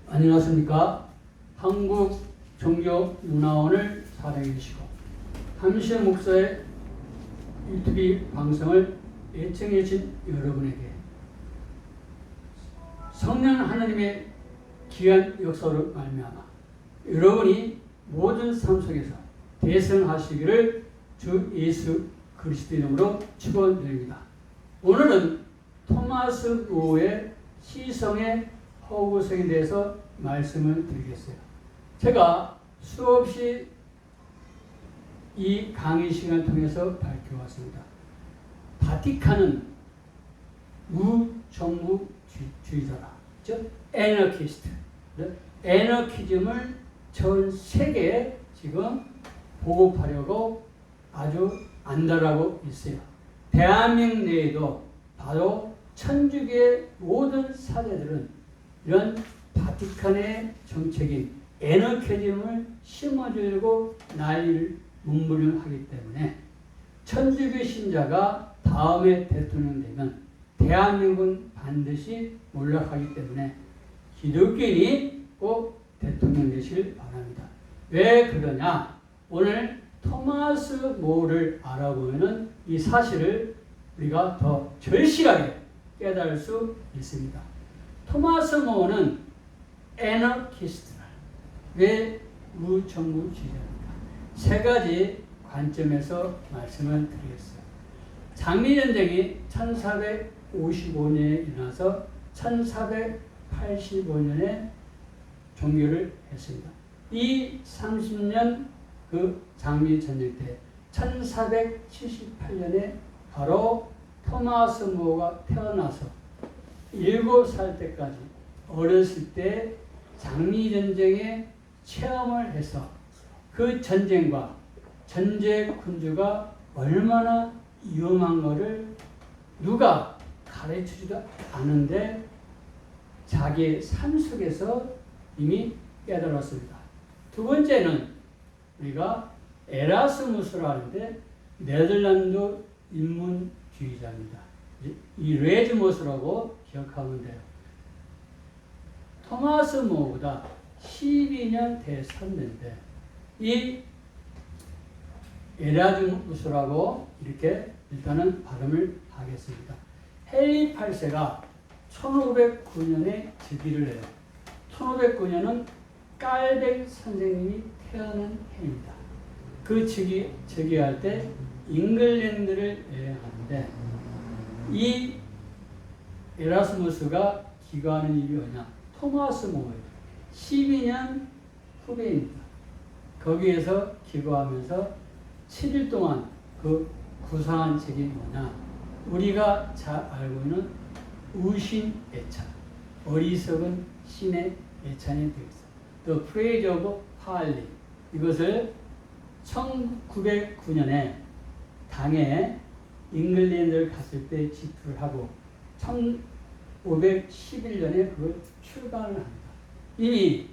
안녕하십니까. 한국종교문화원을 사랑해 주시고 함시영 목사의 유튜브 방송을 애청해 주신 여러분에게 성령 하나님의 귀한 역사로 말미암아 여러분이 모든 삶 속에서 대성하시기를 주 예수 그리스도 이름으로 축원드립니다. 오늘은 토마스 모의 시성의 허구성에 대해서 말씀을 드리겠어요. 제가 수없이 이 강의 시간을 통해서 밝혀왔습니다. 바티칸은 무정부주의자라, 즉 애너키스트, 애너키즘을 전 세계에 지금 보급하려고 아주 안달하고 있어요. 대한민국 내에도 바로 천주교의 모든 사제들은 이런 바티칸의 정책인 애너키즘을 심어주려고 난리를 문무령하기 때문에 천주교 신자가 다음에 대통령 되면 대한민국은 반드시 몰락하기 때문에 기독교인이 꼭 대통령 되시길 바랍니다. 왜 그러냐? 오늘 토마스 모를 알아보면 이 사실을 우리가 더 절실하게 깨달을 수 있습니다. 토마스 모는 애너키스트라. 왜 무정부주의자입니까? 세 가지 관점에서 말씀을 드리겠어요. 장미전쟁이 1455년에 일어나서 1485년에 종료를 했습니다. 이 30년 그 장미전쟁 때 1478년에 바로 토마스 모가 태어나서 7살 때까지 어렸을 때 장미전쟁에 체험을 해서 그 전쟁과 전제 군주가 얼마나 위험한 것을 누가 가르치지도 않은데 자기의 삶 속에서 이미 깨달았습니다. 두 번째는 우리가 에라스무스라 하는데 네덜란드 인문주의자입니다. 이 레즈모스라고 기억하면 돼요. 토마스 모보다 12년 대선배인데 이 에라즈무스라고 이렇게 일단은 발음을 하겠습니다. 헨리 8세가 1509년에 즉위를 해요. 1509년은 깔백 선생님이 태어난 해입니다. 그 즉위할 때 잉글랜드를 여행하는데 이 에라스무스가 기거하는 일이 뭐냐? 토마스 모예요. 12년 후배입니다. 거기에서 기거하면서 7일 동안 그 구상한 책이 뭐냐? 우리가 잘 알고 있는 우신 애찬, 어리석은 신의 애찬이 되겠습니다. The Praise of Harley. 이것을 1909년에 당에 잉글랜드를 갔을 때 집필을 하고 1511년에 그걸 출간을 합니다. 이미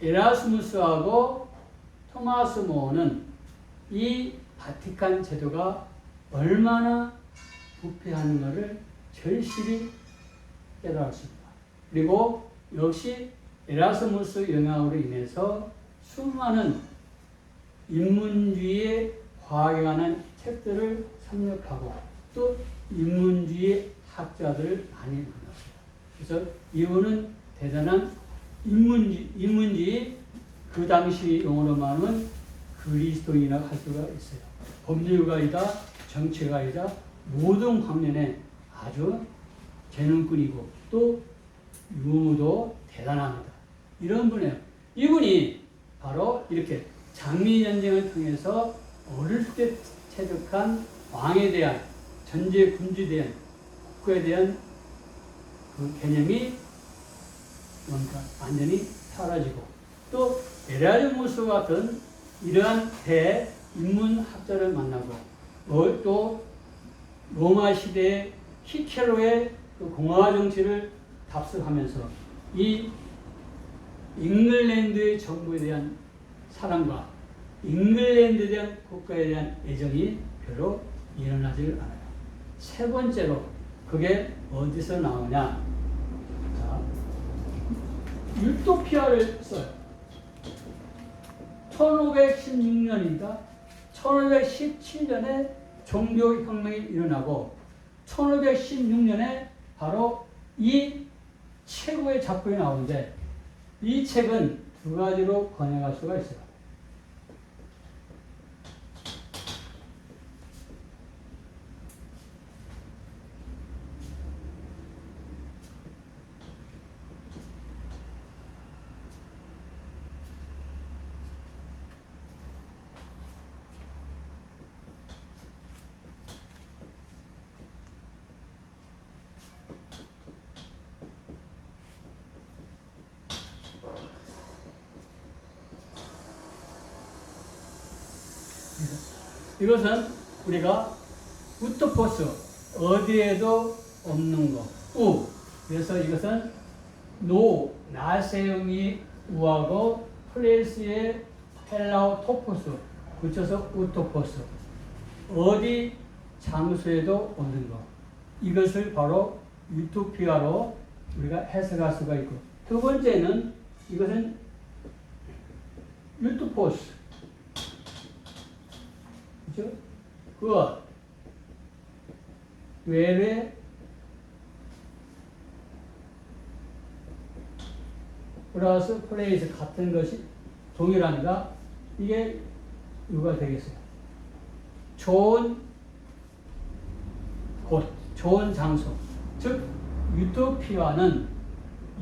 에라스무스하고 토마스 모는 이 바티칸 제도가 얼마나 부패하는 것을 절실히 깨달았습니다. 그리고 역시 에라스무스 영향으로 인해서 수많은 인문주의에 과학에 관한 책들을 섭렵하고 또 인문주의 학자들을 많이 만났어요. 그래서 이분은 대단한 인문주의 그 당시 용어로 말하면 그리스도인이라고 할 수가 있어요. 법률가이다, 정치가이다, 모든 방면에 아주 재능꾼이고 또 유무도 대단합니다. 이런 분이에요. 이분이 바로 이렇게 장미전쟁을 통해서 어릴 때 체득한 왕에 대한 전제 군주에 대한 국가에 대한 그 개념이 뭔가 완전히 사라지고 또 에라스무스 같은 이러한 대인문학자를 만나고 또 로마 시대의 키케로의 그 공화 정치를 답습하면서 이 잉글랜드의 정부에 대한 사랑과 잉글랜드에 대한 국가에 대한 애정이 별로 일어나지를 않아요. 세 번째로 그게 어디서 나오냐? 자, 유토피아를 써요. 1516년이니까 1517년에 종교혁명이 일어나고 1516년에 바로 이 최고의 작품이 나오는데 이 책은 두 가지로 번역할 수가 있어요. 이것은 우리가 우토포스, 어디에도 없는 거, 우. 그래서 이것은 노, 나세움이 우하고 플레이스의 헬라어 토포스, 붙여서 우토포스. 어디 장소에도 없는 거. 이것을 바로 유토피아로 우리가 해석할 수가 있고. 두 번째는 이것은 유토포스. 그죠? 그 외래 플러스 플레이스 같은 것이 동일합니다. 이게 뭐가 되겠어요? 좋은 곳, 좋은 장소. 즉 유토피아는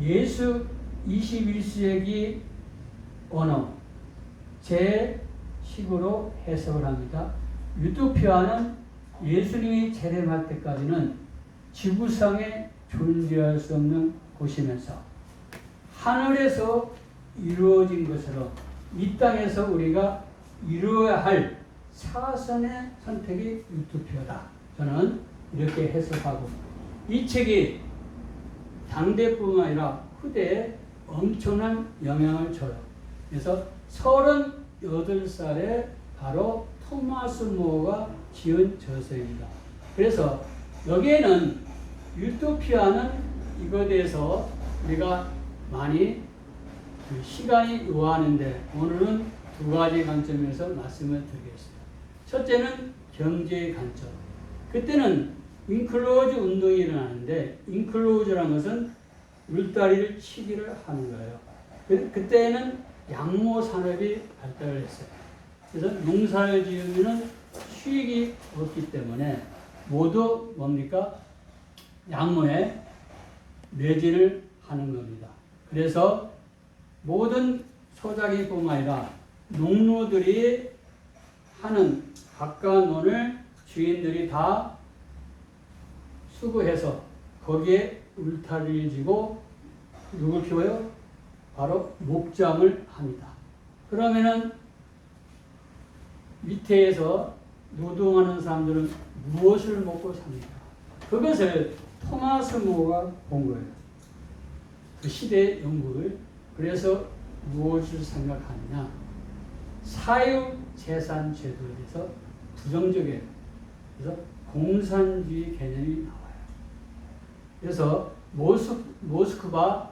예수 21세기 언어 제 식으로 해석을 합니다. 유토피아는 예수님이 재림할 때까지는 지구상에 존재할 수 없는 곳이면서 하늘에서 이루어진 것으로 이 땅에서 우리가 이루어야 할 사선의 선택이 유토피아다. 저는 이렇게 해석하고 이 책이 당대뿐만 아니라 후대에 엄청난 영향을 줘요. 그래서 38살에 바로 토마스 모어가 지은 저서입니다. 그래서 여기에는 유토피아는 이거에 대해서 우리가 많이 시간이 요하는데 오늘은 두 가지 관점에서 말씀을 드리겠습니다. 첫째는 경제의 관점. 그때는 인클로즈 운동이 일어나는데 인클로즈라는 것은 울타리를 치기를 하는 거예요. 그때는 양모 산업이 발달을 했어요. 그래서 농사를 지으면 수익이 없기 때문에 모두 뭡니까? 양모에 매진을 하는 겁니다. 그래서 모든 소작이뿐만 아니라 농노들이 하는 바깥 논을 주인들이 다 수거해서 거기에 울타리를 지고 누굴 키워요? 바로 목장을 합니다. 그러면은 밑에서 노동하는 사람들은 무엇을 먹고 삽니까? 그것을 토마스 모어가 본 거예요. 그 시대의 연구를. 그래서 무엇을 생각하느냐? 사유재산제도에 대해서 부정적이에요. 그래서 공산주의 개념이 나와요. 그래서 모스크바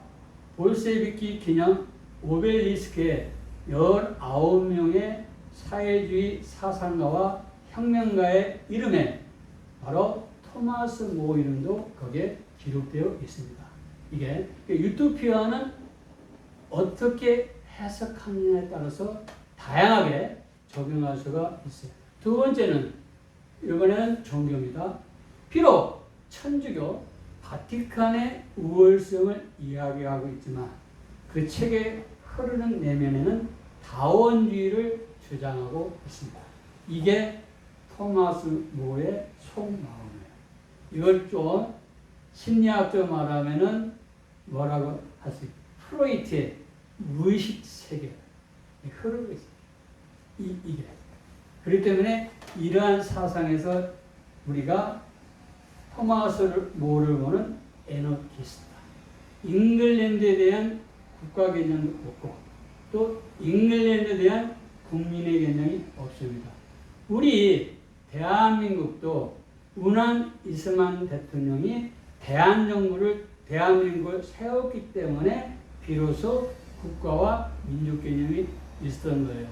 볼셰비키 기념 오벨리스크에 19명의 사회주의 사상가와 혁명가의 이름에 바로 토마스 모어 이름도 거기에 기록되어 있습니다. 이게 유토피아는 어떻게 해석하느냐에 따라서 다양하게 적용할 수가 있어요. 두 번째는 이번에는 종교입니다. 비록 천주교 바티칸의 우월성을 이야기하고 있지만 그 책에 흐르는 내면에는 다원주의를 주장하고 있습니다. 이게 토마스 모어의 속마음이에요. 이걸 좀 심리학적으로 말하면은 뭐라고 할 수 있어요? 프로이트의 무의식 세계 흐르고 있어요. 이게. 그렇기 때문에 이러한 사상에서 우리가 토마스 모어를 보는 애너키스트다. 잉글랜드에 대한 국가 개념도 없고 또 잉글랜드에 대한 국민의 개념이 없습니다. 우리 대한민국도 운한 이스만 대통령이 대한민국을 세웠기 때문에 비로소 국가와 민족 개념이 있었던 거예요.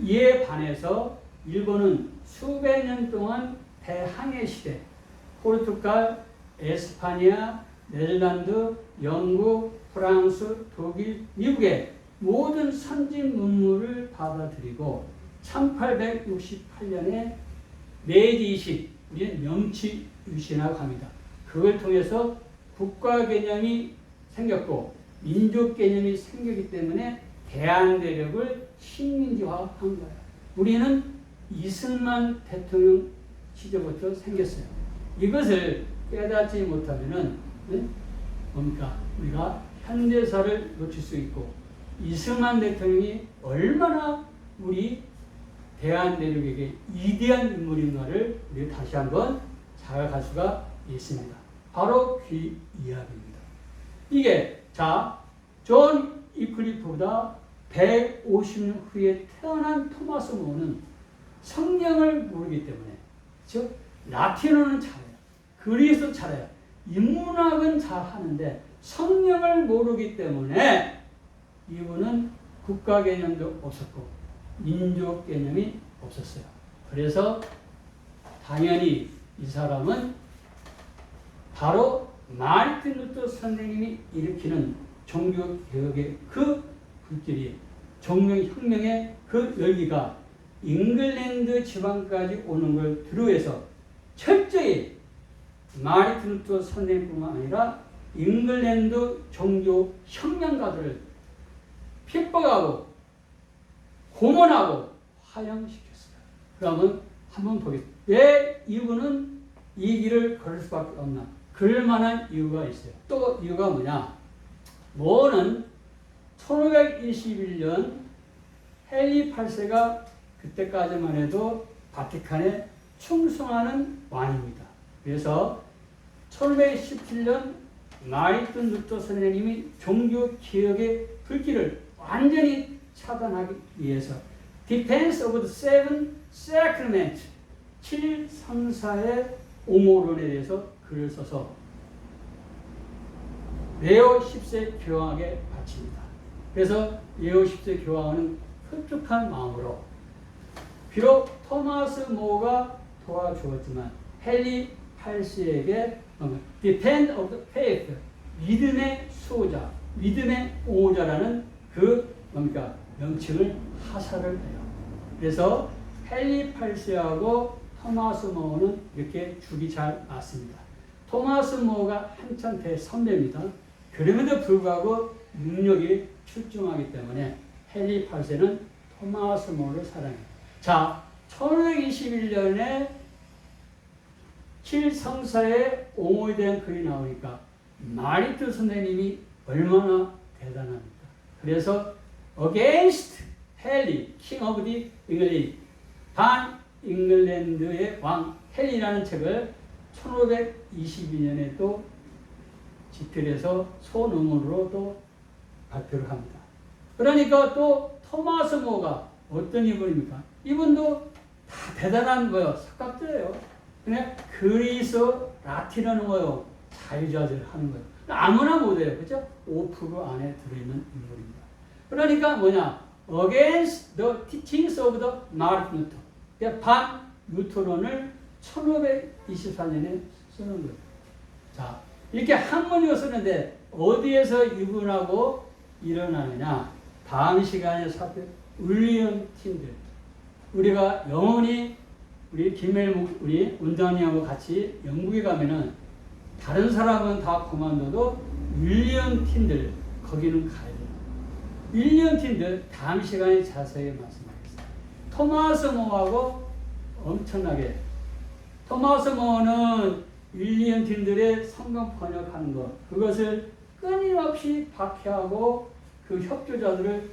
이에 반해서 일본은 수백 년 동안 대항해 시대, 포르투갈, 에스파니아, 네덜란드, 영국, 프랑스, 독일, 미국의 모든 선진 문물을 받아들이고 1868년에 메이지이식, 우리는 명치유신이라고 합니다. 그걸 통해서 국가 개념이 생겼고 민족 개념이 생겼기 때문에 대한대륙을 식민지화한 거예요. 우리는 이승만 대통령 시절부터 생겼어요. 이것을 깨닫지 못하면은 뭡니까? 우리가 현대사를 놓칠 수 있고 이승만 대통령이 얼마나 우리 대한대륙에게 위대한 인물인가를 우리 다시 한번 자각할 수가 있습니다. 바로 그 이야기입니다. 이게 존 위클리프보다 150년 후에 태어난 토마스 모어는 성경을 모르기 때문에 즉 라틴어는 잘해요. 그리스도 잘해요. 인문학은 잘하는데 성경을 모르기 때문에 이분은 국가 개념도 없었고 민족 개념이 없었어요. 그래서 당연히 이 사람은 바로 마르틴 루터 선생님이 일으키는 종교개혁의 그 불길이 종교혁명의 그 열기가 잉글랜드 지방까지 오는 걸 두려워해서 철저히 마르틴 루터 선생님뿐만 아니라 잉글랜드 종교혁명가들을 핍박하고 고문하고 화형시켰어요. 그러면 한번 보겠습니다. 왜 이분은 이 길을 걸을 수밖에 없나? 그럴 만한 이유가 있어요. 또 이유가 뭐냐? 모어는 1521년 헨리 8세가 그때까지만 해도 바티칸에 충성하는 왕입니다. 그래서 1517년 마르틴 루터 선생님이 종교개혁의 불길을 완전히 차단하기 위해서 Defense of the Seven Sacraments 7성사의 옹호론에 대해서 글을 써서 레오 10세 교황에게 바칩니다. 그래서 레오 10세 교황은 흡족한 마음으로 비록 토마스 모어가 도와주었지만 헨리 8세에게 Defend of the Faith 믿음의 수호자, 믿음의 옹호자라는 그 뭡니까? 명칭을 하사를 해요. 그래서 헨리 8세하고 토마스 모어는 이렇게 죽이 잘 맞습니다. 토마스 모어가 한참 대선배입니다. 그럼에도 불구하고 능력이 출중하기 때문에 헨리 8세는 토마스 모어를 사랑해요. 자, 1521년에 7성사의 옹호에 대한 글이 나오니까 마르틴 선생님이 얼마나 대단합니까? 그래서 Against 헨리, King of the England, 반 잉글랜드의 왕 헨리라는 책을 1522년에 또 집필해서 소논문으로 또 발표를 합니다. 그러니까 또 토마스 모어가 어떤 인물입니까? 이분도 다 대단한 거예요. 석학자예요. 그냥 그리스 라틴어는 뭐예요? 자유자재를 하는 거예요. 아무나 못해요. 그죠? 5% 안에 들어있는 인물입니다. 그러니까 뭐냐? Against the teachings of the Martin Luther. 반 루터론을 1524년에 쓰는 거예요. 자, 이렇게 한문으로 쓰는데 어디에서 이분하고 일어나느냐? 다음 시간에 살펴 윌리엄 틴들. 우리가 영원히 우리 김일묵 우리 원장님하고 같이 영국에 가면은 다른 사람은 다 그만둬도 윌리엄 틴들 거기는 가야 돼요. 윌리엄 틴들 다음 시간에 자세히 말씀하겠습니다. 토마스 모어하고 엄청나게 토마스 모어는 윌리엄 틴들의 성경 번역하는 것 그것을 끊임없이 박해하고 그 협조자들을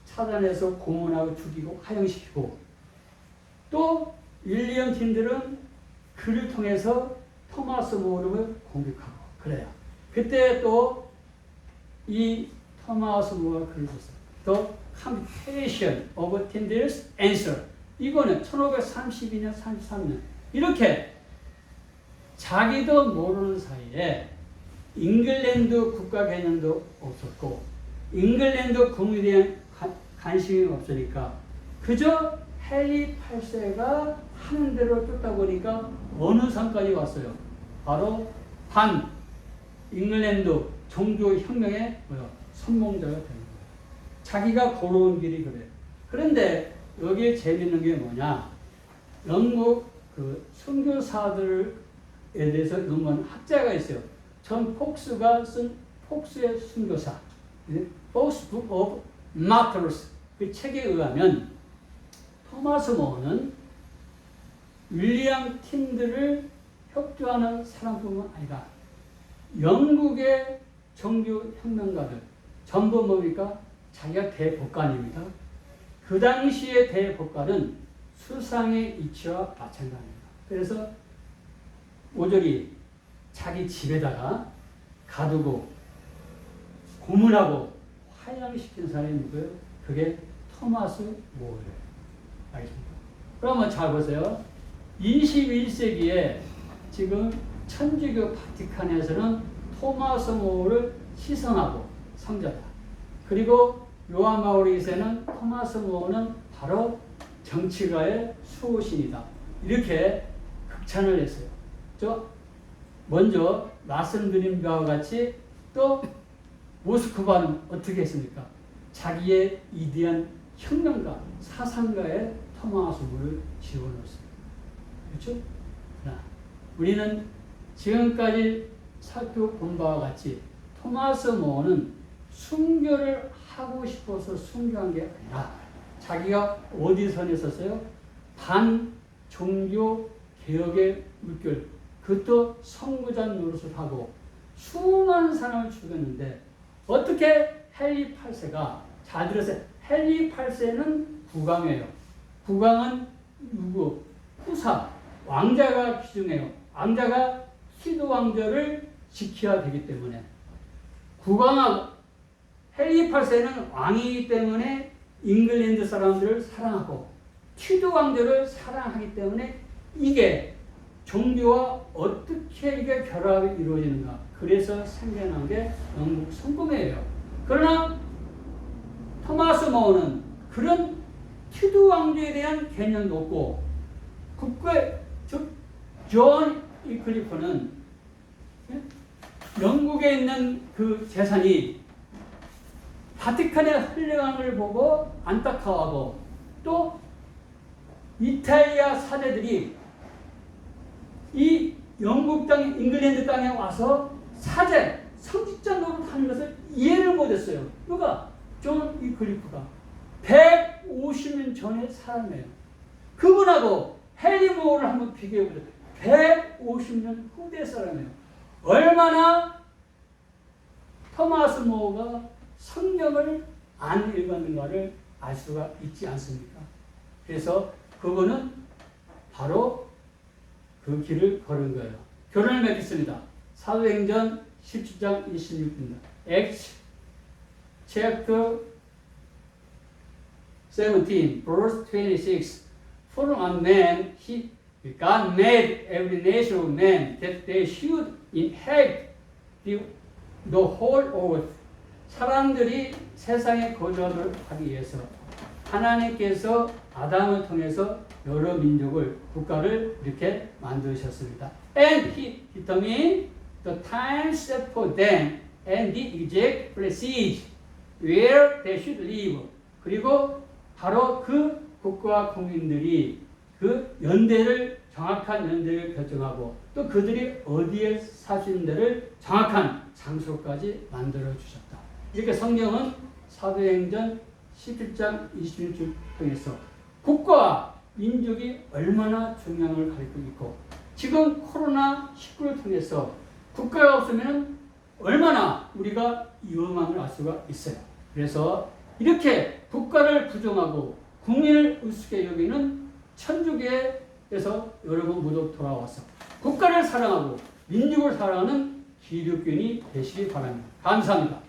차단해서 고문하고 죽이고 화형시키고 또 윌리엄 틴들은 그를 통해서 토마스 모어를 공격하고 그래요. 그때 또 이 토마스 모어가 글을 썼어요. The Computation of Tyndale's Answer. 이거는 1532년, 33년 이렇게 자기도 모르는 사이에 잉글랜드 국가 개념도 없었고 잉글랜드 국민에 대한 관심이 없으니까 그저 헨리 8세가 하는 대로 쫓다 보니까 어느 선까지 왔어요. 바로 반 잉글랜드 종교혁명의 선봉자가 되는 거예요. 자기가 걸어온 길이 그래요. 그런데 여기에 재밌는 게 뭐냐? 영국 그 선교사들에 대해서 연구한 학자가 있어요. 존 폭스가 쓴 폭스의 선교사, Fox Book of Martyrs 그 책에 의하면 토마스 모어는 윌리엄 틴들을 협조하는 사람뿐만 아니라 영국의 종교혁명가들 전부 뭡니까? 자기가 대법관입니다. 그 당시의 대법관은 수상의 이치와 마찬가지입니다. 그래서 모조리 자기 집에다가 가두고 고문하고 화형시킨 사람이 누구예요? 그게 토마스 모어예요. 알겠습니까? 그러면 잘 보세요. 21세기에 지금 천주교 바티칸에서는 토마스 모어를 시성하고 성자다. 그리고 요한 마우리스에는 토마스 모어는 바로 정치가의 수호신이다. 이렇게 극찬을 했어요. 먼저 말씀드린 바와 같이 또 모스크바는 어떻게 했습니까? 자기의 위대한 혁명가, 사상가의 토마스 모어를 지원했습니다. 그렇죠? 우리는 지금까지 살펴본 바와 같이 토마스 모어는 순교를 하고 싶어서 순교한 게 아니라 자기가 어디 선에 섰어요? 반종교 개혁의 물결, 그것도 선구자 노릇을 하고 수많은 사람을 죽였는데 어떻게 헨리 8세가, 잘 들으세요. 헨리 8세는 국왕이에요. 국왕은 누구? 후사, 왕자가 기중해요. 왕자가 키드 왕조를 지켜야 되기 때문에 국왕하고 헨리 8세는 왕이기 때문에 잉글랜드 사람들을 사랑하고 튜드 왕조를 사랑하기 때문에 이게 종교와 어떻게 이게 결합이 이루어지는가. 그래서 생겨난 게 영국 성공회예요. 그러나 토마스 모어는 그런 튜드 왕조에 대한 개념도 없고 존 위클리프는 영국에 있는 그 재산이 바티칸에 흘러가는 걸 보고 안타까워하고 또 이탈리아 사제들이 이 영국 땅, 잉글랜드 땅에 와서 사제, 성직자 노릇하는 것을 이해를 못했어요. 누가? 존 위클리프가 150년 전의 사람이에요. 그분하고 헨리 모어를 한번 비교해보세요. 150년 후대 사람이에요. 얼마나 토마스 모어가 성경을 안 읽었는가를 알 수가 있지 않습니까? 그래서 그거는 바로 그 길을 걸은 거예요. 결론을 맺겠습니다. 사도행전 17장 26절입니다. Acts chapter 17 verse 26. For a man, God made every nation of men that they should inherit the whole earth. 사람들이 세상에 거주하도록 하기 위해서 하나님께서 아담을 통해서 여러 민족을, 국가를 이렇게 만드셨습니다. And he determined the time set for them and the exact places where they should live. 그리고 바로 그 국가와 국민들이 그 연대를, 정확한 연대를 결정하고 또 그들이 어디에 사시는 데를 정확한 장소까지 만들어 주셨다. 이렇게 성경은 사도행전 17장 26절 통해서 국가와 민족이 얼마나 중요한 걸 가르치고 있고 지금 코로나19를 통해서 국가가 없으면 얼마나 우리가 위험함을 알 수가 있어요. 그래서 이렇게 국가를 부정하고 국민을 우습게 여기는 천주교에서 여러분 모두 돌아와서 국가를 사랑하고 민족을 사랑하는 기독교인이 되시기 바랍니다. 감사합니다.